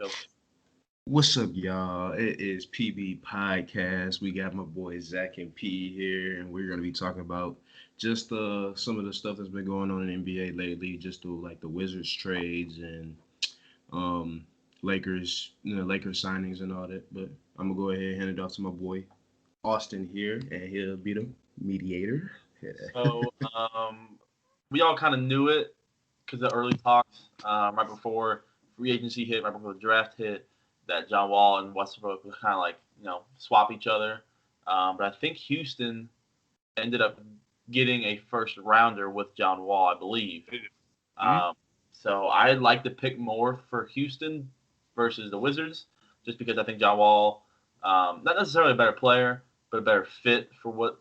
Go. What's up, y'all? It is PB Podcast. We got my boy Zach and P here, and we're gonna be talking about just some of the stuff that's been going on in NBA lately, just through like the Wizards trades and um Lakers, Lakers signings and all that. But I'm gonna go ahead and hand it off to my boy Austin here, and he'll be the mediator. So we all kind of knew it because the early talks right before free agency hit, right before the draft hit, that John Wall and Westbrook would kind of like swap each other. But I think Houston ended up getting a first rounder with John Wall, I believe. Mm-hmm. So I'd like to pick more for Houston versus the Wizards, just because I think John Wall, not necessarily a better player, but a better fit for what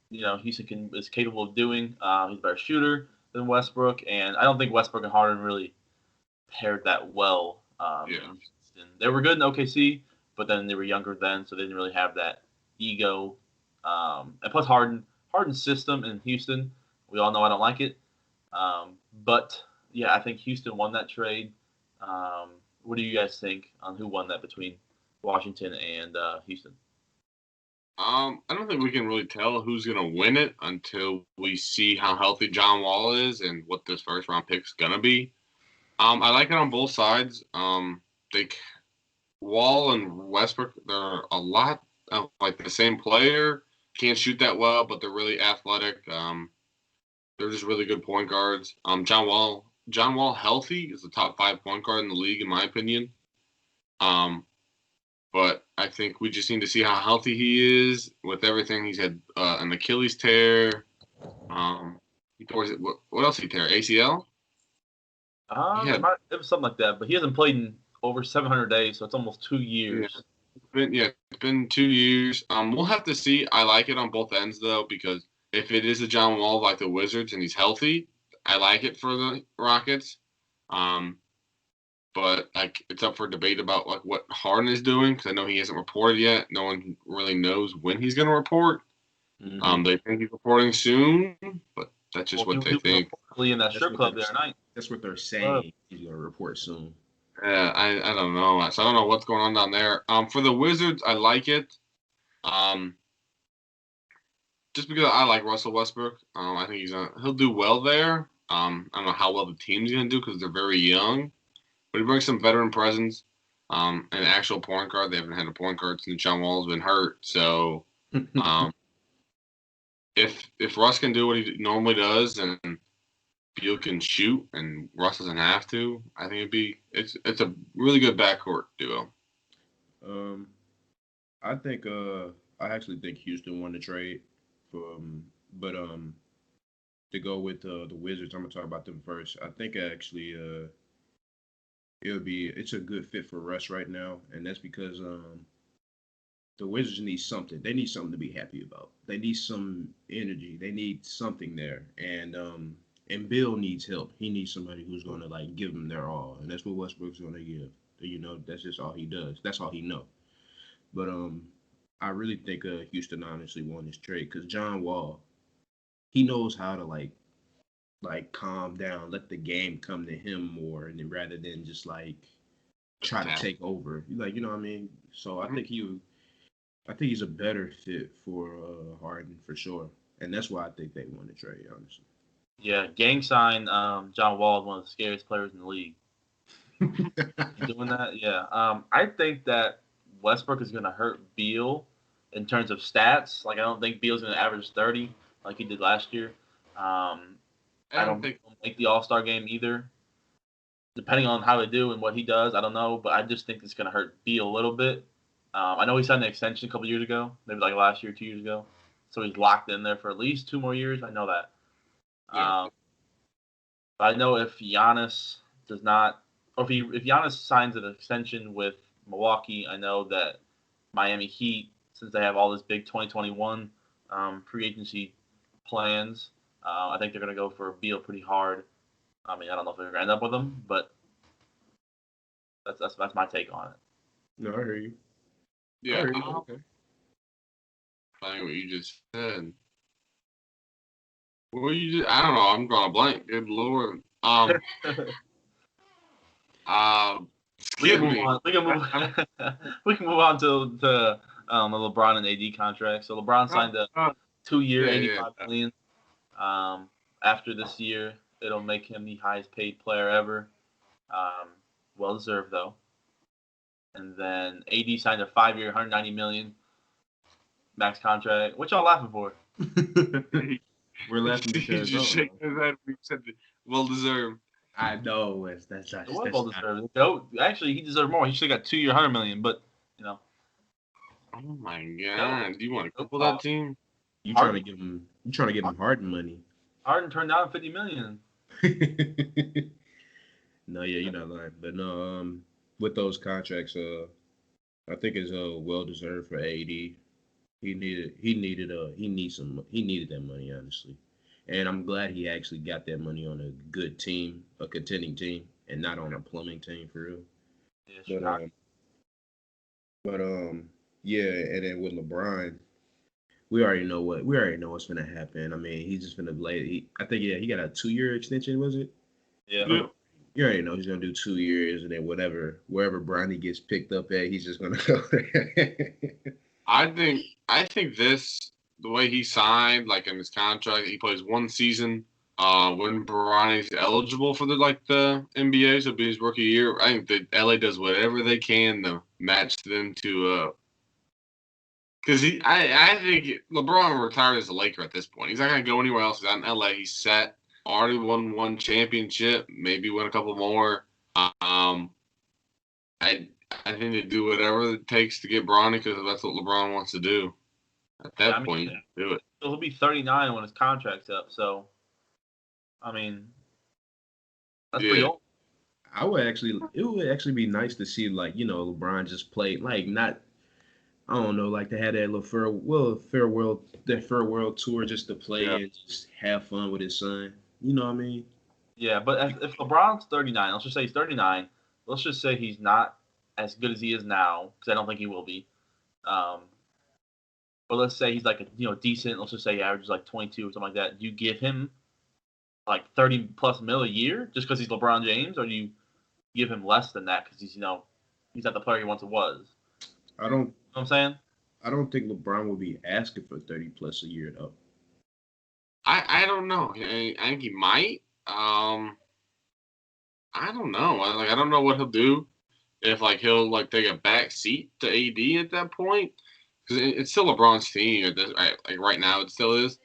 Houston is capable of doing. He's a better shooter than Westbrook, and I don't think Westbrook and Harden really paired that well. In Houston. They were good in OKC, but then they were younger then, so they didn't really have that ego. And plus Harden's system in Houston, we all know I don't like it. But yeah, I think Houston won that trade. What do you guys think on who won that between Washington and Houston? I don't think we can really tell who's going to win it until we see how healthy John Wall is and what this first round pick's going to be. I like it on both sides. Wall and Westbrook, they're a lot like the same player. Can't shoot that well, but they're really athletic. They're just really good point guards. John Wall healthy is the top 5 point guard in the league, in my opinion. But I think we just need to see how healthy he is with everything. He's had an Achilles tear. He tore what else did he tear? ACL? It was something like that, but he hasn't played in over 700 days, so it's almost 2 years. It's been 2 years. We'll have to see. I like it on both ends, though, because if it is a John Wall like the Wizards and he's healthy, I like it for the Rockets. But it's up for debate about what Harden is doing, because I know he hasn't reported yet. No one really knows when he's going to report. Mm-hmm. They think he's reporting soon, but that's just what they think. In that strip club the other night. That's what they're saying. He's going to report soon. Yeah, I don't know. So I don't know what's going on down there. For the Wizards, I like it. Just because I like Russell Westbrook. I think he'll do well there. I don't know how well the team's going to do because they're very young. But he brings some veteran presence. An actual point guard. They haven't had a point guard since John Wall's been hurt. So if Russ can do what he normally does and Beal can shoot and Russ doesn't have to, I think it's a really good backcourt duo. I think I actually think Houston won the trade, but to go with the Wizards, I'm gonna talk about them first. I think actually it's a good fit for Russ right now, and that's because the Wizards need something. They need something to be happy about. They need some energy. They need something there, and Bill needs help. He needs somebody who's going to give him their all, and that's what Westbrook's going to give. That's just all he does. That's all he knows. But I really think Houston honestly won this trade because John Wall, he knows how to calm down, let the game come to him more, and then rather than just try to take over. You know what I mean? So I think he's a better fit for Harden for sure, and that's why I think they won the trade, honestly. Yeah, gang sign. John Wall is one of the scariest players in the league. Doing that, yeah. I think that Westbrook is going to hurt Beal in terms of stats. I don't think Beal's going to average 30 like he did last year. I don't think he'll make the All-Star game either. Depending on how they do and what he does, I don't know. But I just think it's going to hurt Beal a little bit. I know he signed an extension a couple years ago, maybe last year, 2 years ago. So he's locked in there for at least 2 more years. I know that. Yeah. But I know if Giannis does not, or if Giannis signs an extension with Milwaukee, I know that Miami Heat, since they have all this big 2021 free agency plans, I think they're going to go for Beal pretty hard. I mean, I don't know if they're going to end up with him, but that's my take on it. No, I hear you. Yeah. Okay. Like what you just said. I don't know. I'm drawing a blank. Good Lord. We can Give move me. on. We can move. We can move on to the LeBron and AD contract. So LeBron signed a 2-year, Yeah, $85 million. After this year, it'll make him the highest paid player ever. Well deserved though. And then AD signed a 5-year, $190 million max contract. What y'all laughing for? We're laughing He because just shaking his head when he said well deserved. I know that's It was well deserved. Actually, he deserved more. He should have got 2-year, $100 million. But Oh my God! Do you want to couple that team? You trying to give him Harden money? Harden turned down $50 million. No, yeah, you're not lying. But no, with those contracts, I think it's well deserved for AD. He needed that money, honestly. And I'm glad he actually got that money on a good team, a contending team, and not on a plumbing team for real. Yeah, yeah, and then with LeBron, we already know what's gonna happen. I mean, he's just gonna I think he got a 2-year extension, was it? Yeah. You already know he's gonna do 2 years, and then wherever Bronny gets picked up at, he's just gonna go there. I think the way he signed, like in his contract, he plays 1 season. When Bronny's eligible for the NBA, so it'll be his rookie year. I think that LA does whatever they can to match them to because I think LeBron retired as a Laker at this point. He's not gonna go anywhere else. He's out in LA. He's set. Already won 1 championship. Maybe win a couple more. I think they do whatever it takes to get Bronny because that's what LeBron wants to do. At that point, do it. He'll be 39 when his contract's up. So, I mean, that's pretty old. It would actually be nice to see LeBron just play not. I don't know, they had that little farewell tour just to play and just have fun with his son. You know what I mean? Yeah, but if LeBron's 39, let's just say he's 39. Let's just say he's not as good as he is now, because I don't think he will be. But let's say he's decent. Let's just say he averages 22 or something like that. Do you give him 30+ mil a year just because he's LeBron James, or do you give him less than that because he's not the player he once was? I don't. You know what I'm saying? I don't think LeBron will be asking for 30+ a year though. I don't know. I think he might. I don't know. I don't know what he'll do. If he'll take a back seat to AD at that point, because it's still LeBron's team at this right now. It still is.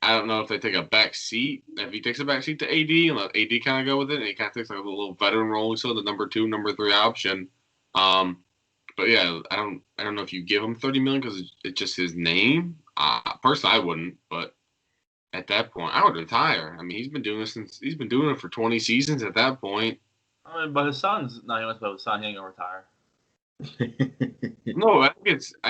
I don't know if they take a back seat. If he takes a back seat to AD and let AD kind of go with it, and he kind of takes a little veteran role, so the number 2, number 3 option. But yeah, I don't know if you give him $30 million because it's just his name. Personally, I wouldn't. But at that point, I would retire. I mean, he's been doing it for 20 seasons. At that point. I mean, but his son's not even about his son. He ain't gonna retire. No, I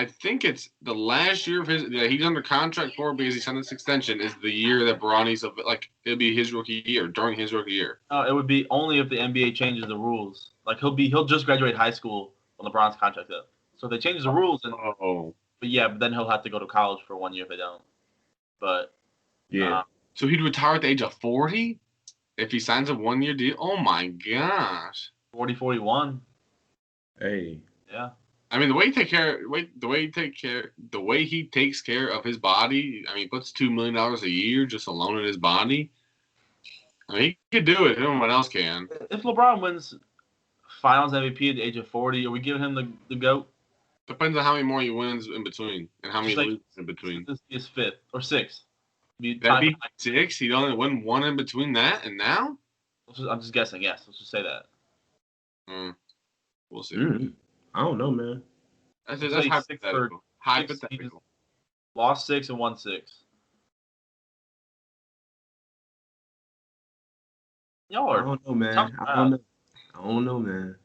think it's the last year of his that he's under contract for because he signed this extension is the year that Bronny's it'll be his rookie year during his rookie year. It would be only if the NBA changes the rules. He'll just graduate high school when LeBron's contract up. So if they change the rules, but then he'll have to go to college for 1 year if they don't. But yeah, so he'd retire at the age of 40 if he signs a 1-year deal. Oh my gosh, 40, 41. Hey. Yeah. I mean, the way he takes care of his body. I mean, he puts $2 million a year just alone in his body. I mean, he could do it. No one else can. If LeBron wins Finals MVP at the age of 40, are we giving him the GOAT? Depends on how many more he wins in between and how many loses in between. This is 5th or 6th. That'd be 6. He'd only win 1 in between that and now. I'm just guessing. Yes, let's just say that. We'll see. I don't know, man. That's hypothetical. Hypothetical. Lost 6 and won 6. Y'all are. I don't know, man. I don't know, man.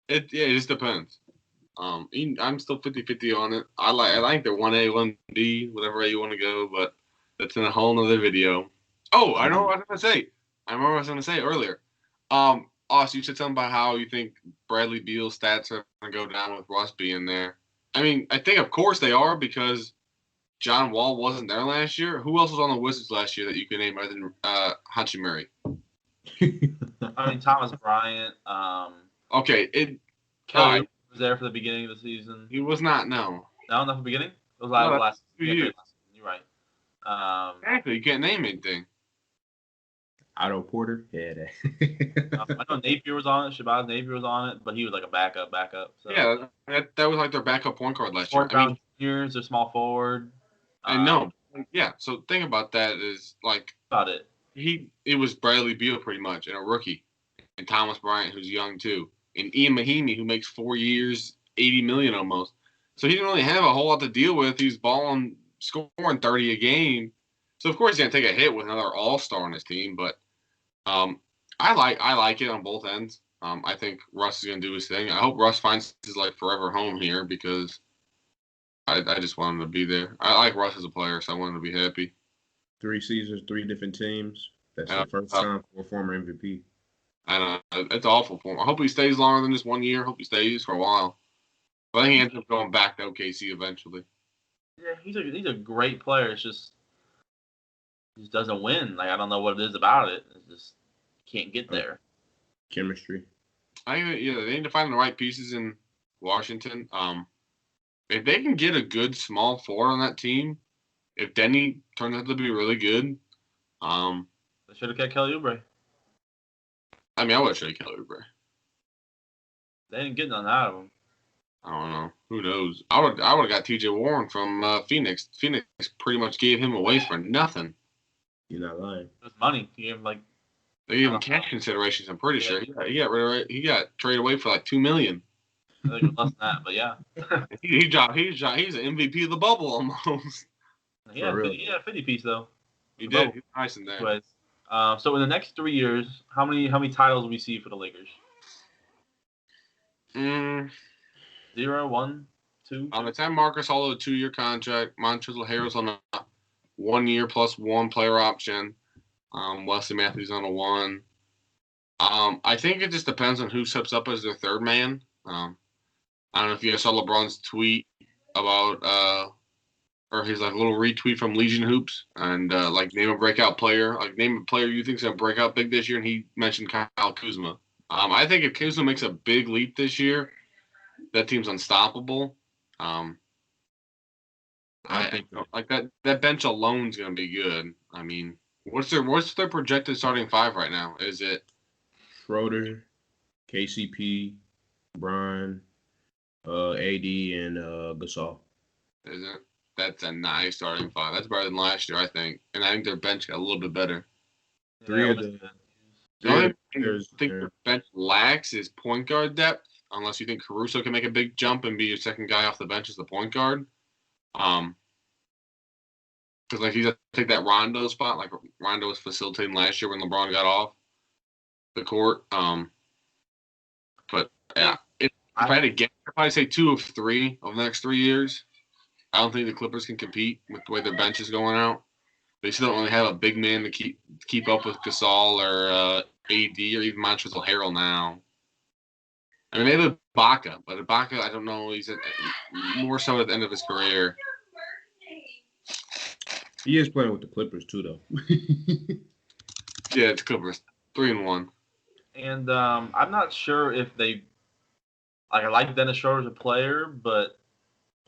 It just depends. I'm still 50-50 on it. I like the 1A, 1B, whatever way you want to go, but that's in a whole nother video. Oh, I know what I was gonna say. I remember what I was gonna say earlier. Austin, you said something about how you think Bradley Beal's stats are gonna go down with Russ being there. I mean, I think of course they are because John Wall wasn't there last year. Who else was on the Wizards last year that you could name other than Hachimura? I mean, Thomas Bryant. Okay, Kelly was there for the beginning of the season. he was not. No, No, not the beginning. It was No, that's last. 2 Yeah, years. last season. You're right. Exactly. You can't name anything. Otto Porter. Yeah, that. I know Napier was on it. Shabazz Napier was on it, but he was like a backup. So. Yeah, that was like their backup point guard last year. Fourth round juniors, their small forward. I know. Yeah. So the thing about that is like About it. It was Bradley Beal pretty much and a rookie, and Thomas Bryant who's young too, and Ian Mahinmi who makes 4 years, $80 million almost. So he didn't really have a whole lot to deal with. He's balling, scoring 30 a game. So of course he's gonna take a hit with another All-Star on his team, but I like it on both ends. I think Russ is gonna do his thing. I hope Russ finds his like forever home here because I just want him to be there. I like Russ as a player, so I want him to be happy. 3 seasons, 3 different teams. That's the first time for a former MVP. I know it's awful for him. I hope he stays longer than just 1 year. I hope he stays for a while. But I think he ends up going back to OKC eventually. Yeah, he's a great player. It's just he just doesn't win. Like I don't know what it is about it. It's just can't get there. Chemistry. They need to find the right pieces in Washington. If they can get a good small forward on that team, if Denny turns out to be really good, They should have kept Kelly Oubre. I mean, I would have traded Kelly Oubre. They didn't get none out of him. I don't know. Who knows? I would have got T.J. Warren from Phoenix. Phoenix pretty much gave him away for nothing. You're not lying. It was money. He gave him like They gave him cash considerations. I'm pretty sure he got traded away for like $2 million. I think it was less than that, but yeah. He's an MVP of the bubble almost. He had a 50 piece though. He did. He's nice in there. Anyways, so in the next 3 years, how many titles will we see for the Lakers? 0, 1, 2. On the time Marcus All a 2-year contract, Montrezl Harrell's on a 1 year plus 1 player option. Wesley Matthews on a 1. I think it just depends on who steps up as their third man. I don't know if you guys saw LeBron's tweet about or his like little retweet from Legion Hoops and like name a breakout player, like name a player you think's gonna break out big this year, and he mentioned Kyle Kuzma. I think if Kuzma makes a big leap this year, that team's unstoppable. I think like that bench alone's gonna be good. I mean, what's their projected starting 5 right now? Is it Schroeder, KCP, Brian, AD, and Gasol? Is it? That's a nice starting 5. That's better than last year, I think. And I think their bench got a little bit better. The only thing I think their bench lacks is point guard depth, unless you think Caruso can make a big jump and be your second guy off the bench as the point guard. Because like he's gonna take that Rondo spot, like Rondo was facilitating last year when LeBron got off the court. But yeah, if I had to guess, I'd probably say 2 of 3 over the next 3 years. I don't think the Clippers can compete with the way their bench is going out. They still don't really have a big man to keep up with Gasol or AD or even Montrezl Harrell now. I mean, they have Ibaka, but Ibaka, I don't know. He's more so at the end of his career. He is playing with the Clippers too, though. Yeah, it's Clippers 3-1. And I'm not sure if they like. I like Dennis Schroeder as a player, but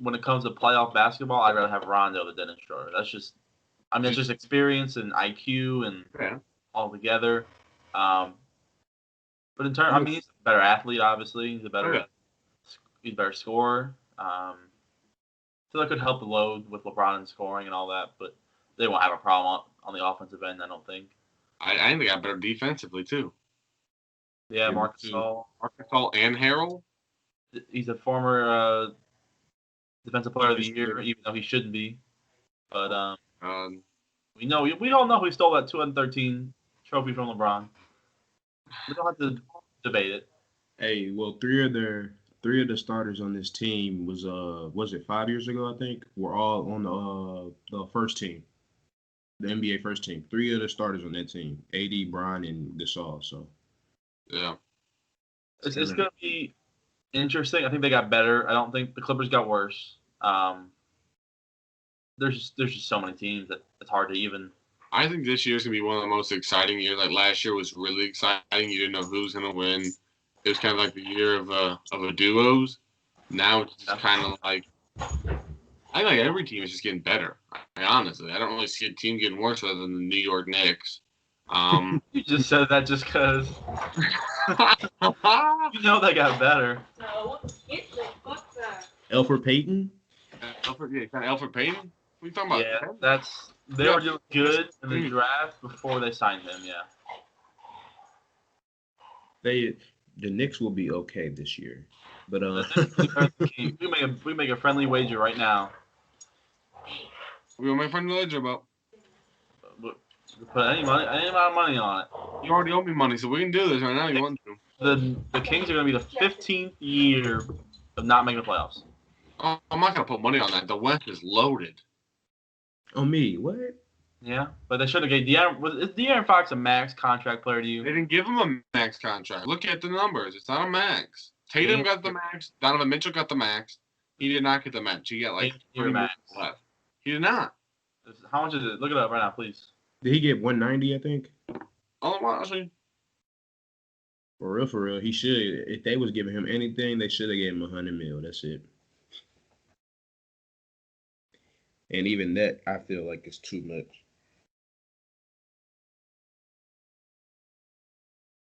when it comes to playoff basketball, I'd rather have Rondo than Dennis Schroeder. That's just, I mean, it's just experience and IQ and all together. But in terms, I mean, he's a better athlete. Obviously, he's a better scorer. So that could help the load with LeBron and scoring and all that. But they won't have a problem on the offensive end, I don't think. I think they got better defensively too. Yeah, Marc Gasol and Harrell. He's a former defensive player of the year, even though he shouldn't be. But we all know who stole that 2013 trophy from LeBron. We don't have to debate it. Hey, well, three of the starters on this team was it 5 years ago? I think were all on the first team, the NBA first team. 3 of the starters on that team: AD, Brian, and Gasol. So yeah, it's gonna be interesting. I think they got better. I don't think the Clippers got worse. There's just so many teams that it's hard to even. I think this year's gonna be one of the most exciting years. Like last year was really exciting. You didn't know who was gonna win. it was kind of like the year of a duos. Now it's just kind of like I think like every team is just getting better. Honestly, I don't really see a team getting worse other than the New York Knicks. You just said that just because you know they got better. Elfrid Payton? Kind of Alfred Payton. What are you talking about? Yeah, they were doing good in the draft before they signed him. Yeah. The Knicks will be okay this year, but we make a friendly wager right now. We will make friendly wager about. Put any amount of money on it. You already owe me money, so we can do this right now. You want to? The Kings are going to be the 15th year of not making the playoffs. Oh, I'm not going to put money on that. The West is loaded. On me, what? Yeah, but they should have gave is De'Aaron Fox a max contract player to you? They didn't give him a max contract. Look at the numbers. It's not a max. Tatum got the max. Donovan Mitchell got the max. He did not get the max. He got like 3 max left. He did not. How much is it? Look it up right now, please. Did he get 190? I think. Honestly. For real, he should. If they was giving him anything, they should have gave him $100 million. That's it. And even that, I feel like it's too much.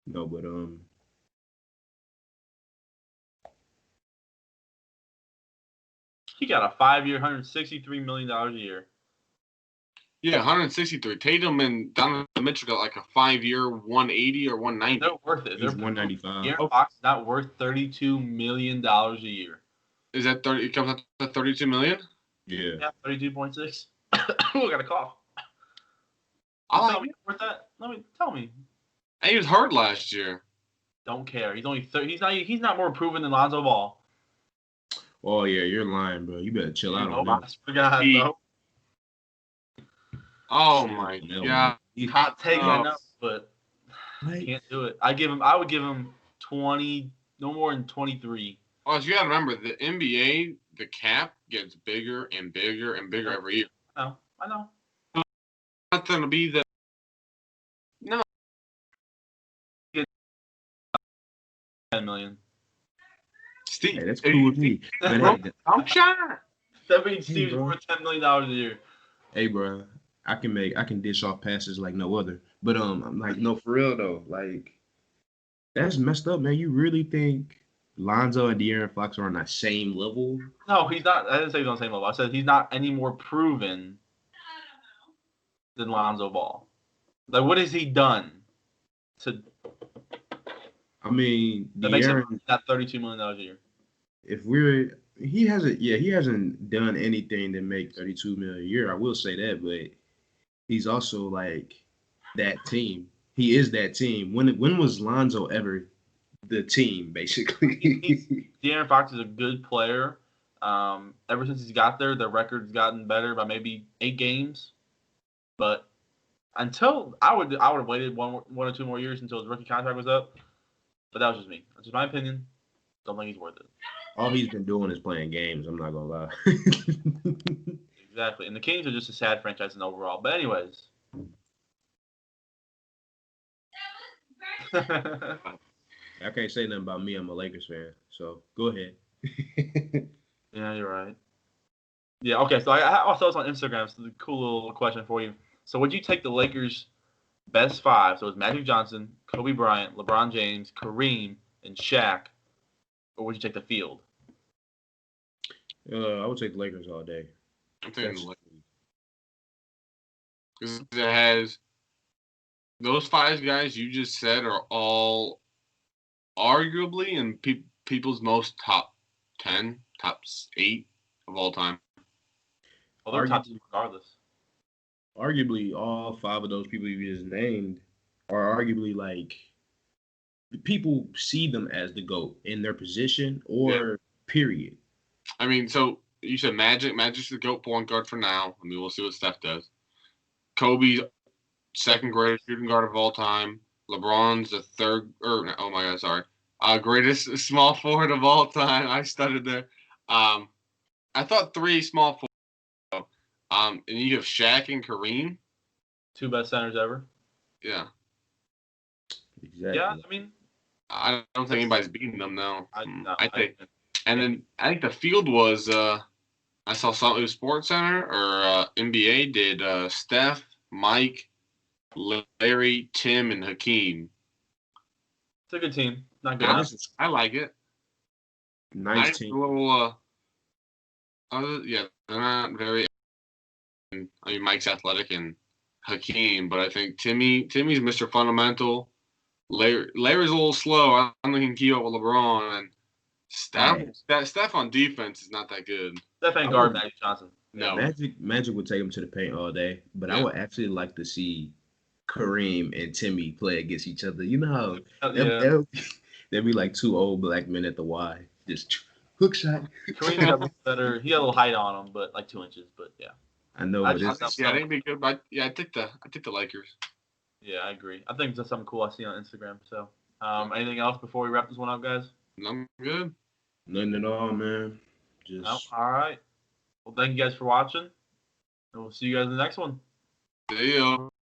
No, but he got a 5-year, $163 million a year. Yeah, 163. Tatum and Donovan Mitchell got like a 5-year, 180 or 190. They're worth it. He's 195. De'Aaron Fox is not worth $32 million a year. Is that 30? It comes up to 32 million. Yeah. 32.6. Ooh, I got a cough. Tell me worth that. Tell me. And he was hurt last year. Don't care. He's only he's not more proven than Lonzo Ball. Oh yeah, you're lying, bro. You better chill out on that. I forgot, bro. Oh my god. Hot take, I know, but I can't do it. I would give him 20, no more than 23. Oh, so you gotta remember the NBA, the cap gets bigger and bigger and bigger every year. I know. Not gonna be the no. 10 million. Steve, hey, that's cool with me. I'm shy. That means Steve's worth $10 million a year. Hey, bro, I can dish off passes like no other. But I'm like, no, for real though, like that's messed up, man. You really think Lonzo and De'Aaron Fox are on that same level? No, he's not. I didn't say he's on the same level. I said he's not any more proven than Lonzo Ball. Like, what has he done to? I mean, that makes him not $32 million a year. He hasn't done anything to make $32 million a year. I will say that, but he's also like that team. He is that team. When was Lonzo ever the team, basically? De'Aaron Fox is a good player. Ever since he's got there, their record's gotten better by maybe 8 games. But until I would have waited one or 2 more years until his rookie contract was up. But that was just me. That's just my opinion. Don't think he's worth it. All he's been doing is playing games. I'm not gonna lie. Exactly, and the Kings are just a sad franchise in overall. But anyways. I can't say nothing about me. I'm a Lakers fan, so go ahead. Yeah, you're right. Yeah, okay. So I also saw on Instagram. So a cool little question for you. So would you take the Lakers' best 5? So it's Magic Johnson, Kobe Bryant, LeBron James, Kareem, and Shaq, or would you take the field? I would take the Lakers all day. I'm taking the Lakers. Because it has those 5 guys you just said are all arguably in people's most top 10, top 8 of all time. Well, they're top 2 regardless. Arguably, all 5 of those people you just named are arguably like people see them as the GOAT in their position or period. I mean, so you said Magic. Magic's the GOAT point guard for now. I mean, we'll see what Steph does. Kobe's second greatest shooting guard of all time. LeBron's the greatest small forward of all time. I stuttered there. I thought 3 small forwards. And you have Shaq and Kareem. 2 best centers ever. Yeah. Exactly. Yeah, I mean, I don't think anybody's beating them now. No, I think, and then I think the field was. I saw something. It was Sports Center or NBA did Steph, Mike, Larry, Tim, and Hakeem. It's a good team. Not good enough. I like it. Nice team. A little. Yeah, they're not very. I mean, Mike's athletic and Hakeem, but I think Timmy's Mr. Fundamental. Larry's a little slow. I don't think he can keep up with LeBron. And Steph on defense is not that good. Steph ain't guard Magic Johnson. No. Magic would take him to the paint all day, but I would actually like to see Kareem and Timmy play against each other. You know how they'd be like two old black men at the Y, just hook shot. Kareem got a little better. He had a little height on him, but like 2 inches. But yeah, I know. I think it'd be good. But I take the Lakers. Yeah, I agree. I think that's something cool I see on Instagram. So, anything else before we wrap this one up, guys? No, I'm good. Nothing at all, man. All right. Well, thank you guys for watching, and we'll see you guys in the next one. See ya.